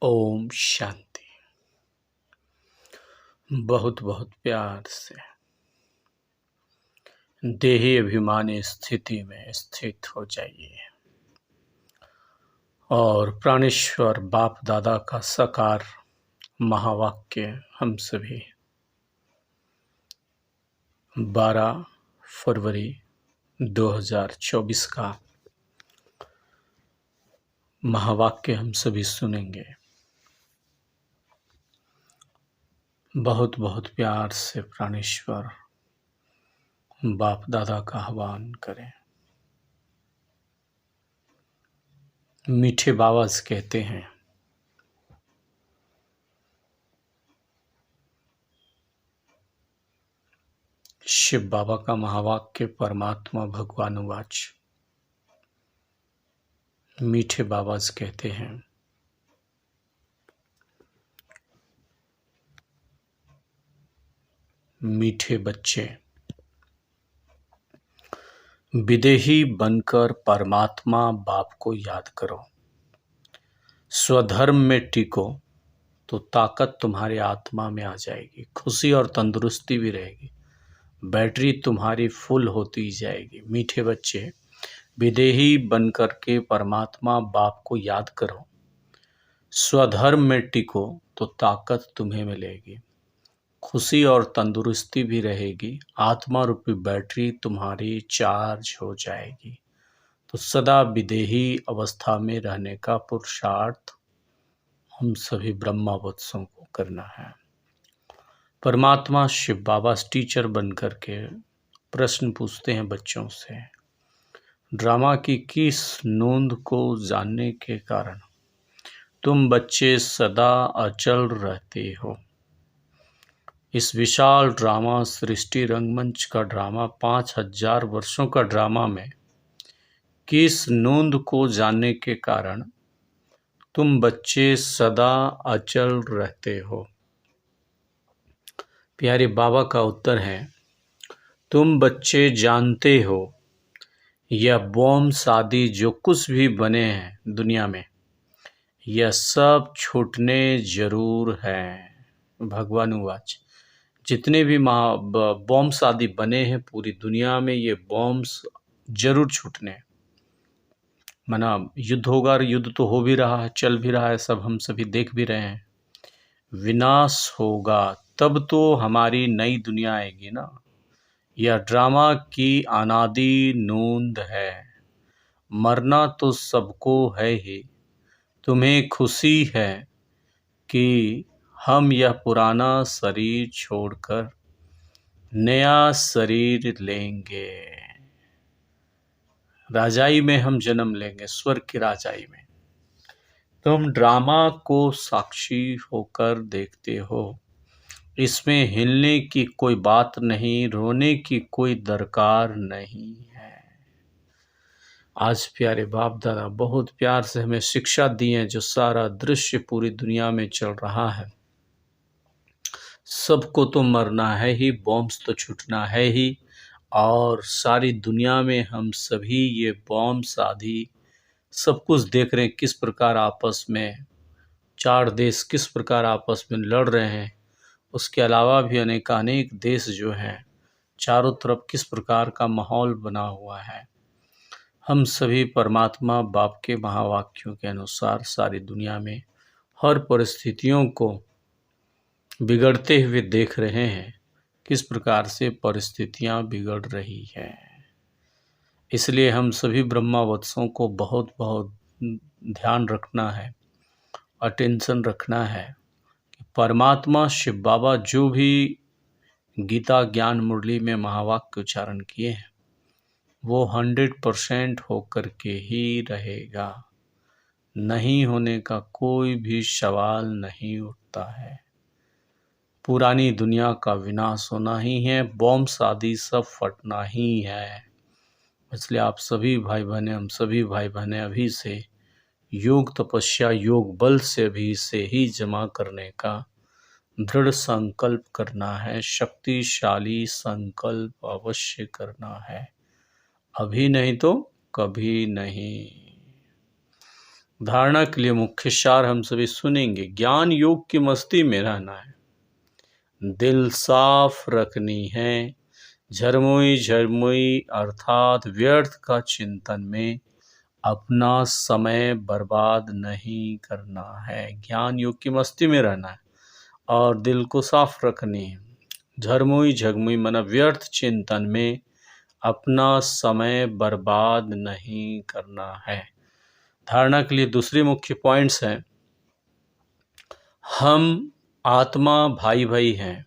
ओम शांति। बहुत बहुत प्यार से देही अभिमानी स्थिति में स्थित हो जाइए और प्राणेश्वर बाप दादा का साकार महावाक्य हम सभी 12 फरवरी 2024 का महावाक्य हम सभी सुनेंगे। बहुत बहुत प्यार से प्राणेश्वर बाप दादा का आह्वान करें। मीठे बाबा कहते हैं, शिव बाबा का महावाक्य परमात्मा भगवान उवाच। मीठे बाबा कहते हैं, मीठे बच्चे विदेही बनकर परमात्मा बाप को याद करो, स्वधर्म में टिको तो ताकत तुम्हारे आत्मा में आ जाएगी, खुशी और तंदुरुस्ती भी रहेगी, बैटरी तुम्हारी फुल होती जाएगी। मीठे बच्चे विदेही बनकर के परमात्मा बाप को याद करो, स्वधर्म में टिको तो ताकत तुम्हें मिलेगी, खुशी और तंदुरुस्ती भी रहेगी, आत्मा रूपी बैटरी तुम्हारी चार्ज हो जाएगी। तो सदा विदेही अवस्था में रहने का पुरुषार्थ हम सभी ब्रह्मावत्सों को करना है। परमात्मा शिव बाबा टीचर बन करके प्रश्न पूछते हैं बच्चों से, ड्रामा की किस नोंद को जानने के कारण तुम बच्चे सदा अचल रहते हो। इस विशाल ड्रामा सृष्टि रंगमंच का ड्रामा 5000 वर्षों का ड्रामा में किस नोंद को जानने के कारण तुम बच्चे सदा अचल रहते हो। प्यारे बाबा का उत्तर है, तुम बच्चे जानते हो यह बॉम्ब आदि जो कुछ भी बने हैं दुनिया में, यह सब छूटने जरूर है। भगवान उवाच, जितने भी बॉम्ब्स आदि बने हैं पूरी दुनिया में, ये बॉम्ब्स जरूर छूटने। माना युद्ध होगा, युद्ध तो हो भी रहा है, चल भी रहा है, सब हम सभी देख भी रहे हैं। विनाश होगा तब तो हमारी नई दुनिया आएगी ना। यह ड्रामा की अनादि नोंद है, मरना तो सबको है ही। तुम्हें खुशी है कि हम यह पुराना शरीर छोड़कर नया शरीर लेंगे, राजाई में हम जन्म लेंगे, स्वर्ग की राजाई में। तुम ड्रामा को साक्षी होकर देखते हो, इसमें हिलने की कोई बात नहीं, रोने की कोई दरकार नहीं है। आज प्यारे बाप दादा बहुत प्यार से हमें शिक्षा दी है, जो सारा दृश्य पूरी दुनिया में चल रहा है, सबको तो मरना है ही, बॉम्ब्स तो छूटना है ही, और सारी दुनिया में हम सभी ये बॉम्ब्स आदि सब कुछ देख रहे हैं, किस प्रकार आपस में 4 देश किस प्रकार आपस में लड़ रहे हैं। उसके अलावा भी अनेक देश जो हैं, चारों तरफ किस प्रकार का माहौल बना हुआ है। हम सभी परमात्मा बाप के महावाक्यों के अनुसार सारी दुनिया में हर परिस्थितियों को बिगड़ते हुए देख रहे हैं, किस प्रकार से परिस्थितियां बिगड़ रही हैं। इसलिए हम सभी ब्रह्मावत्सों को बहुत बहुत ध्यान रखना है, अटेंशन रखना है कि परमात्मा शिव बाबा जो भी गीता ज्ञान मुरली में महावाक्य उच्चारण किए हैं, वो 100% होकर के ही रहेगा। नहीं होने का कोई भी सवाल नहीं उठता है। पुरानी दुनिया का विनाश होना ही है, बॉम्ब्स आदि सब फटना ही है। इसलिए आप सभी भाई बहने, हम सभी भाई बहने अभी से योग तपस्या, योग बल से अभी से ही जमा करने का दृढ़ संकल्प करना है, शक्तिशाली संकल्प अवश्य करना है। अभी नहीं तो कभी नहीं। धारणा के लिए मुख्य सार हम सभी सुनेंगे। ज्ञान योग की मस्ती में रहना है, दिल साफ रखनी है, झरमुई झरमुई अर्थात व्यर्थ का चिंतन में अपना समय बर्बाद नहीं करना है। ज्ञान योग की मस्ती में रहना है और दिल को साफ रखनी है। झरमुई झगमुई माना व्यर्थ चिंतन में अपना समय बर्बाद नहीं करना है। धारणा के लिए दूसरी मुख्य पॉइंट्स हैं, हम आत्मा भाई भाई हैं,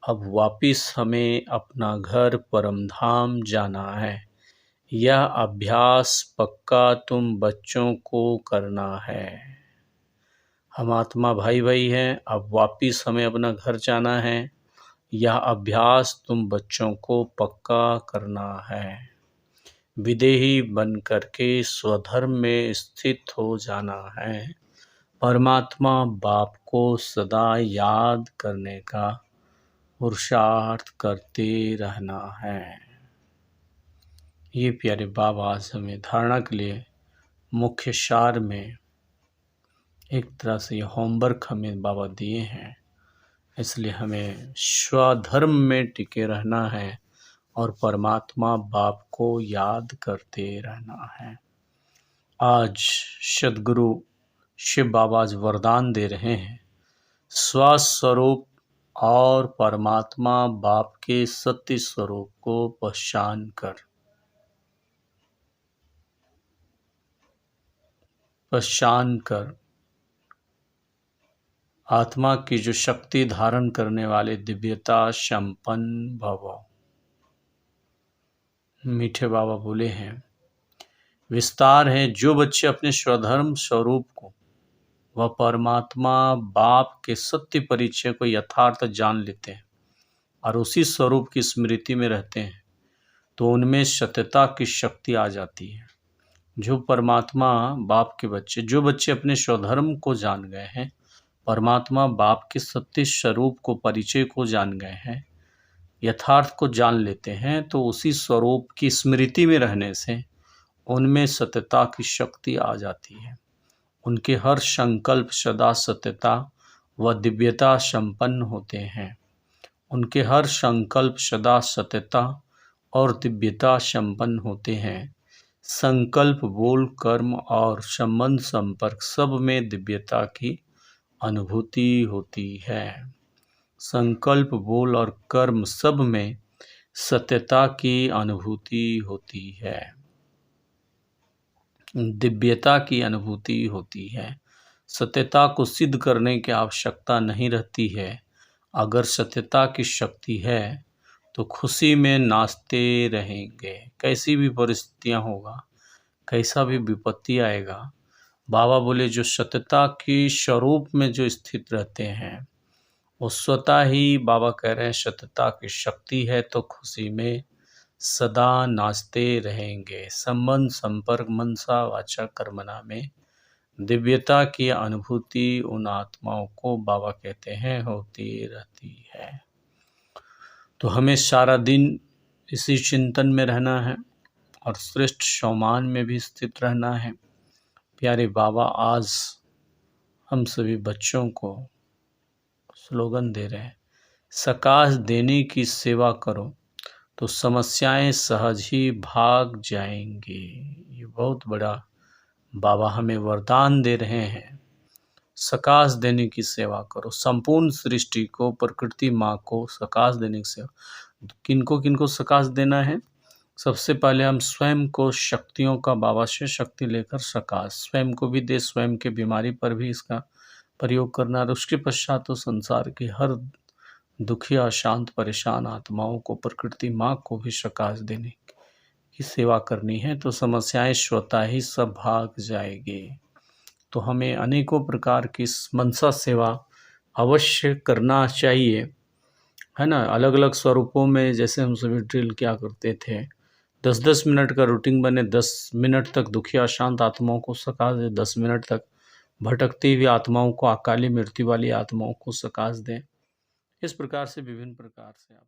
अब वापिस हमें अपना घर परमधाम जाना है। यह अभ्यास पक्का तुम बच्चों को करना है। हम आत्मा भाई भाई हैं, अब वापिस हमें अपना घर जाना है। यह अभ्यास तुम बच्चों को पक्का करना है। विदेही बन करके स्वधर्म में स्थित हो जाना है। परमात्मा बाप को सदा याद करने का पुरुषार्थ करते रहना है। ये प्यारे बाबा आज हमें धारणा के लिए मुख्य सार में एक तरह से ये होमवर्क हमें बाबा दिए हैं, इसलिए हमें स्वधर्म में टिके रहना है और परमात्मा बाप को याद करते रहना है। आज सद्गुरु शिव बाबा आज वरदान दे रहे हैं, स्वस्वरूप और परमात्मा बाप के सत्य स्वरूप को पहचान कर आत्मा की जो शक्ति धारण करने वाले दिव्यता संपन्न भव। मीठे बाबा बोले हैं, विस्तार है, जो बच्चे अपने स्वधर्म स्वरूप को व परमात्मा बाप के सत्य परिचय को यथार्थ जान लेते हैं और उसी स्वरूप की स्मृति में रहते हैं, तो उनमें सत्यता की शक्ति आ जाती है। जो परमात्मा बाप के बच्चे, जो बच्चे अपने स्वधर्म को जान गए हैं, परमात्मा बाप के सत्य स्वरूप को परिचय को जान गए हैं, यथार्थ को जान लेते हैं, तो उसी स्वरूप की स्मृति में रहने से उनमें सत्यता की शक्ति आ जाती है। उनके हर संकल्प सदा सत्यता व दिव्यता संपन्न होते हैं। उनके हर संकल्प सदा सत्यता और दिव्यता संपन्न होते हैं। संकल्प, बोल, कर्म और संबंध संपर्क सब में दिव्यता की अनुभूति होती है। संकल्प, बोल और कर्म सब में सत्यता की अनुभूति होती है, दिव्यता की अनुभूति होती है। सत्यता को सिद्ध करने की आवश्यकता नहीं रहती है। अगर सत्यता की शक्ति है तो खुशी में नाचते रहेंगे। कैसी भी परिस्थितियां होगा, कैसा भी विपत्ति आएगा, बाबा बोले जो सत्यता की स्वरूप में जो स्थित रहते हैं वो स्वतः ही, बाबा कह रहे हैं, सत्यता की शक्ति है तो खुशी में सदा नाचते रहेंगे। संबंध, संपर्क, मनसा, वाचा, कर्मणा में दिव्यता की अनुभूति उन आत्माओं को बाबा कहते हैं होती रहती है। तो हमें सारा दिन इसी चिंतन में रहना है और श्रेष्ठ सम्मान में भी स्थित रहना है। प्यारे बाबा आज हम सभी बच्चों को स्लोगन दे रहे हैं, सकाश देने की सेवा करो तो समस्याएं सहज ही भाग जाएंगी। ये बहुत बड़ा बाबा हमें वरदान दे रहे हैं। सकाश देने की सेवा करो, संपूर्ण सृष्टि को, प्रकृति माँ को सकाश देने की सेवा। किनको किनको सकाश देना है? सबसे पहले हम स्वयं को शक्तियों का बाबा से शक्ति लेकर सकाश स्वयं को भी दे, स्वयं के बीमारी पर भी इसका प्रयोग करना, और उसके पश्चात तो संसार की हर दुखी, अशांत, परेशान आत्माओं को, प्रकृति माँ को भी सकाश देने की सेवा करनी है, तो समस्याएं स्वतः ही सब भाग जाएगी। तो हमें अनेकों प्रकार की मनसा सेवा अवश्य करना चाहिए, है ना। अलग अलग स्वरूपों में, जैसे हम सभी ड्रिल क्या करते थे, 10-10 मिनट का रूटीन बने, 10 मिनट तक दुखी अशांत आत्माओं को सकाश दें, 10 मिनट तक भटकती हुई आत्माओं को, अकाली मृत्यु वाली आत्माओं को सकाश दें। इस प्रकार से विभिन्न प्रकार से आप